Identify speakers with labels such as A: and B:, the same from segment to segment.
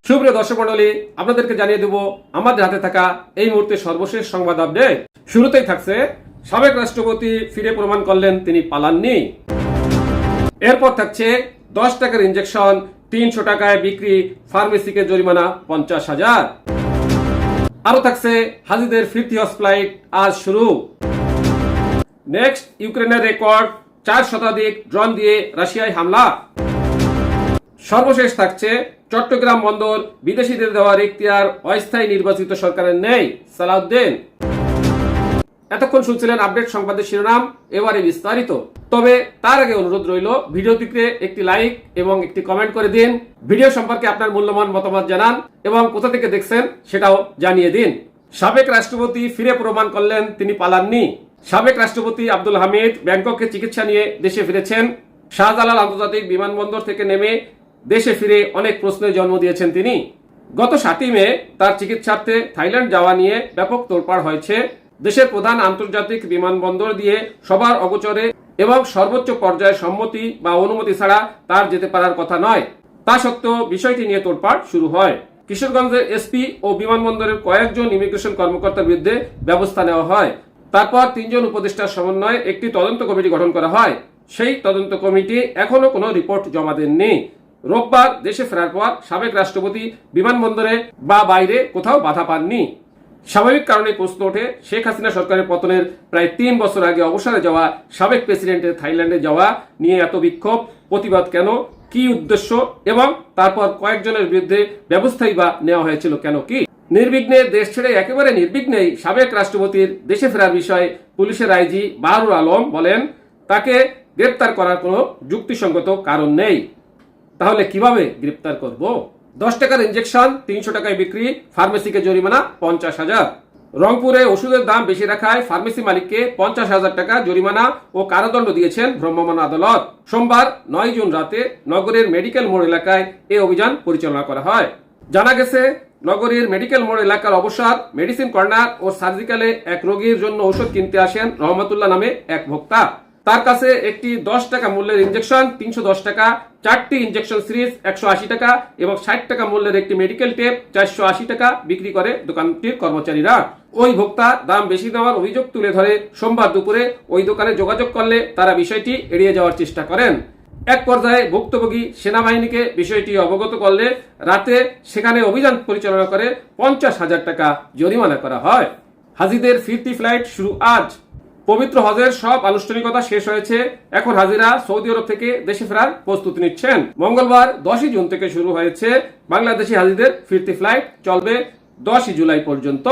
A: সুপ্রিয় দর্শক মণ্ডলী, আপনাদেরকে জানিয়ে দেব আমাদের হাতে থাকা এই মুহূর্তে সর্বশেষ সংবাদ আপডেট। শুরুতেই থাকছে, সাবেক রাষ্ট্রপতি ফিরে প্রমাণ করলেন তিনি পালাননি। এরপর থাকছে 10 টাকার ইনজেকশন 300 টাকায় বিক্রি, ফার্মেসিকে জরিমানা 50,000। আরো থাকছে, হাজিদের ফিরতি হজ ফ্লাইট আজ শুরু। নেক্সট, ইউক্রেনের রেকর্ড 4 শতাধিক ড্রোন দিয়ে রাশিয়ায় হামলা। সর্বশেষ থাকছে, চট্টগ্রাম বন্দর বিদেশিদের দেওয়ার এখতিয়ার অস্থায়ী নির্বাচিত সরকারের নেই, সালাউদ্দিন। এতক্ষণ শুনছিলেন আপডেট সংবাদের শিরোনাম, এবারে বিস্তারিত। তবে তার আগে অনুরোধ রইল, ভিডিওটিতে একটি লাইক এবং একটি কমেন্ট করে দিন। ভিডিও সম্পর্কে আপনার মূল্যবান মতামত জানান এবং কোথা থেকে দেখছেন সেটাও জানিয়ে দিন। সাবেক রাষ্ট্রপতি ফিরে প্রমাণ করলেন তিনি পালাননি। সাবেক রাষ্ট্রপতি আব্দুল হামিদ ব্যাংককে চিকিৎসা নিয়ে দেশে ফিরেছেন। শাহজালাল আন্তর্জাতিক বিমানবন্দর থেকে নেমে দেশে ফিরে অনেক প্রশ্নের জন্ম দিয়েছেন তিনি। গত 7 মে তার চিকিৎসার্থে থাইল্যান্ড যাওয়া নিয়ে ব্যাপক তোলপাড় হয়েছে। দেশের প্রধান আন্তর্জাতিক বিমানবন্দর দিয়ে সবার অগোচরে এবং সর্বোচ্চ পর্যায়ের সম্মতি বা অনুমতি ছাড়া তার যেতে পারার কথা নয়। তা সত্ত্বেও বিষয়টি নিয়ে তোলপাড় শুরু হয়। কিশোরগঞ্জের এসপি ও বিমানবন্দরের কয়েকজন ইমিগ্রেশন কর্মকর্তার বিরুদ্ধে ব্যবস্থা নেওয়া হয়। তারপর 3 জন উপদেষ্টার সমন্বয়ে একটি তদন্ত কমিটি গঠন করা হয়। সেই তদন্ত কমিটি এখনো কোনো রিপোর্ট জমা দেননি। রোববার দেশে ফেরার পর সাবেক রাষ্ট্রপতি বিমানবন্দরে বা বাইরে কোথাও বাধা পাননি। স্বাভাবিক কারণে প্রশ্ন ওঠে, শেখ হাসিনা সরকারের পতনের প্রায় 3 বছর আগে অবসরে যাওয়া সাবেক প্রেসিডেন্টের থাইল্যান্ডে যাওয়া নিয়ে এত বিক্ষোভ, প্রতিবাদ কেন, কি উদ্দেশ্য, এবং তারপর কয়েকজনের বিরুদ্ধে ব্যবস্থাই বা নেওয়া হয়েছিল কেন? কি নির্বিঘ্নে দেশ ছেড়ে একেবারে নির্বিঘ্নেই সাবেক রাষ্ট্রপতির দেশে ফেরার বিষয়ে পুলিশের আইজি বাহারুল আলম বলেন, তাকে গ্রেপ্তার করার কোনো যুক্তিসঙ্গত কারণ নেই। তাহলে কিভাবে গ্রেপ্তার করব? 10 টাকার ইনজেকশন 300 টাকায় বিক্রি, ফার্মেসিকে জরিমানা 50,000। রংপুরে ওষুধের দাম বেশি রাখায় ফার্মেসি মালিককে 50,000 টাকা জরিমানা ও কারাদণ্ড দিয়েছেন ভ্রাম্যমাণ আদালত। সোমবার 9 জুন রাতে নগরের মেডিকেল মোড় এলাকায় এ অভিযান পরিচালনা করা হয়। জানা গেছে, নগরীর মেডিকেল মোড় এলাকার অবসর মেডিসিন কর্নার ও সার্জিক্যালে এক রোগীর জন্য ওষুধ কিনতে আসেন রহমতুল্লাহ নামে এক ভোক্তা। তার কাছে একটি 10 টাকা মূল্যের ইনজেকশন 310 টাকা, 4টি ইনজেকশন সিরিজ 180 টাকা এবং 60 টাকা মূল্যের একটি মেডিকেল টেপ 480 টাকা বিক্রি করে দোকানটির কর্মচারীরা। ওই ভোক্তা দাম বেশি দেওয়ার অভিযোগ তুলে ধরে সোমবার দুপুরে ওই দোকানে যোগাযোগ করলে তারা বিষয়টি এড়িয়ে যাওয়ার চেষ্টা করেন। এক পর্যায়ে ভুক্তভোগী সেনাবাহিনীকে বিষয়টি অবগত করলে রাতে সেখানে অভিযান পরিচালনা করে 50,000 টাকা জরিমানা করা হয়। হাজিদের ফিরতি ফ্লাইট শুরু আজ। পবিত্র হজের সব আনুষ্ঠানিকতা শেষ হয়েছে। এখন হাজিরা সৌদি আরব থেকে দেশে ফেরার প্রস্তুতি নিচ্ছেন। মঙ্গলবার 10 জুন থেকে শুরু হয়েছে বাংলাদেশি হাজিদের ফিরতি ফ্লাইট, চলবে 10 জুলাই পর্যন্ত।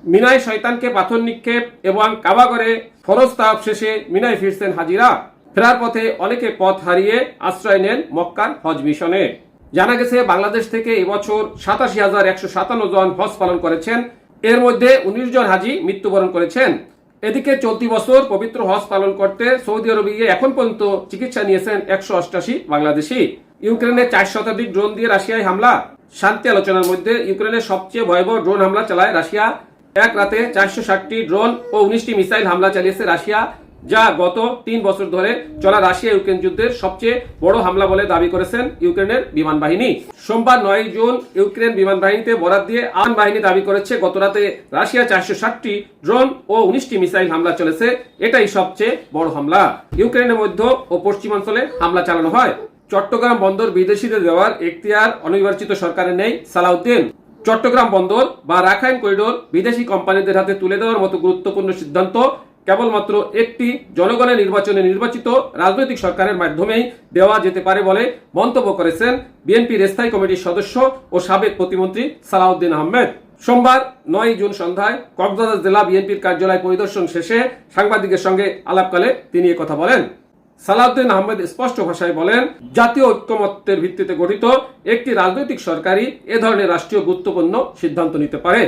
A: মিনায় শয়তানকে পাথর নিক্ষেপ এবং কাবাগরে ফরজ তাওয়াফ শেষে মিনায় ফিরছেন হাজিরা। ফেরার পথে অনেকে পথ হারিয়ে আশ্রয় নেন মক্কার হজ মিশনে। জানা গেছে, বাংলাদেশ থেকে এবছর 87,157 জন হজ পালন করেছেন। এর মধ্যে 19 জন হাজি মৃত্যুবরণ করেছেন। এদিকে চলতি বছর পবিত্র হজ পালন করতে সৌদি আরবে গিয়ে এখন পর্যন্ত চিকিৎসা নিয়েছেন 188 বাংলাদেশি। ইউক্রেনে 4 শতাধিক ড্রোন দিয়ে রাশিয়ায় হামলা। শান্তি আলোচনার মধ্যে ইউক্রেনের সবচেয়ে ভয়াবহ ড্রোন হামলা চালায় রাশিয়া। এক রাতে 460টি ড্রোন ও 19টি মিসাইল হামলা চালিয়েছে রাশিয়া, যা গত 3 বছর ধরে চলা রাশিয়া ইউক্রেন যুদ্ধের সবচেয়ে বড় হামলা বলে দাবি করেছেন ইউক্রেনের বিমান বাহিনী। সোমবার 9 জুন ইউক্রেন বিমান বাহিনীতে বরাত দিয়ে আন বাহিনী দাবি করেছে, গত রাতে রাশিয়া 460টি ড্রোন ও 19টি মিসাইল হামলা চলেছে। এটাই সবচেয়ে বড় হামলা। ইউক্রেনের মধ্য ও পশ্চিমাঞ্চলে হামলা চালানো হয়। চট্টগ্রাম বন্দর বিদেশিদের দেওয়ার এখতিয়ার অনির্বাচিত সরকারের নেই, সালাউদ্দিন। চট্টগ্রাম বন্দর বা রাখাইন করিডোর বিদেশি কোম্পানিদের হাতে তুলে দেওয়ার মতো গুরুত্বপূর্ণ সিদ্ধান্ত কেবলমাত্র একটি জনগণের নির্বাচনে নির্বাচিত রাজনৈতিক সরকারের মাধ্যমেই দেওয়া যেতে পারে বলে মন্তব্য করেছেন বিএনপির স্থায়ী কমিটির সদস্য ও সাবেক প্রতিমন্ত্রী সালাউদ্দিন আহমেদ। সোমবার 9 জুন সন্ধ্যায় কক্সবাজার জেলা বিএনপির কার্যালয় পরিদর্শন শেষে সাংবাদিকদের সঙ্গে আলাপকালে তিনি একথা বলেন। সালাউদ্দিন আহমেদ স্পষ্ট ভাষায় বলেন, জাতীয় ঐক্যমত্যের ভিত্তিতে গঠিত একটি রাজনৈতিক সরকারই এ ধরনের রাষ্ট্রীয় গুরুত্বপূর্ণ সিদ্ধান্ত নিতে পারে।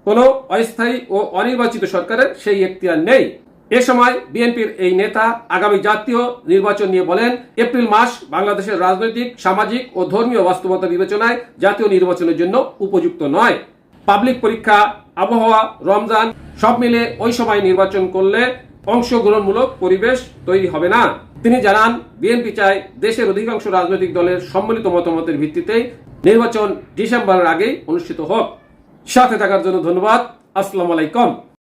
A: কোনো অস্থায়ী ও অনির্বাচিত সরকারের সেই এখতিয়ার নেই। এ সময় বিএনপির এই নেতা আগামী জাতীয় নির্বাচন নিয়ে বলেন, এপ্রিল মাস বাংলাদেশের রাজনৈতিক, সামাজিক ও ধর্মীয় বাস্তবতা বিবেচনায় জাতীয় নির্বাচনের জন্য উপযুক্ত নয়। পাবলিক পরীক্ষা, আবহাওয়া, রমজান সব মিলে ওই সময় নির্বাচন করলে অংশগ্রহণমূলক পরিবেশ তৈরি হবে না। তিনি জানান, বিএনপি চায় দেশের অধিকাংশ রাজনৈতিক দলের সম্মিলিত মতামতের ভিত্তিতেই নির্বাচন ডিসেম্বরের আগেই অনুষ্ঠিত হোক। সাথে থাকার জন্য ধন্যবাদ। আসসালামু আলাইকুম।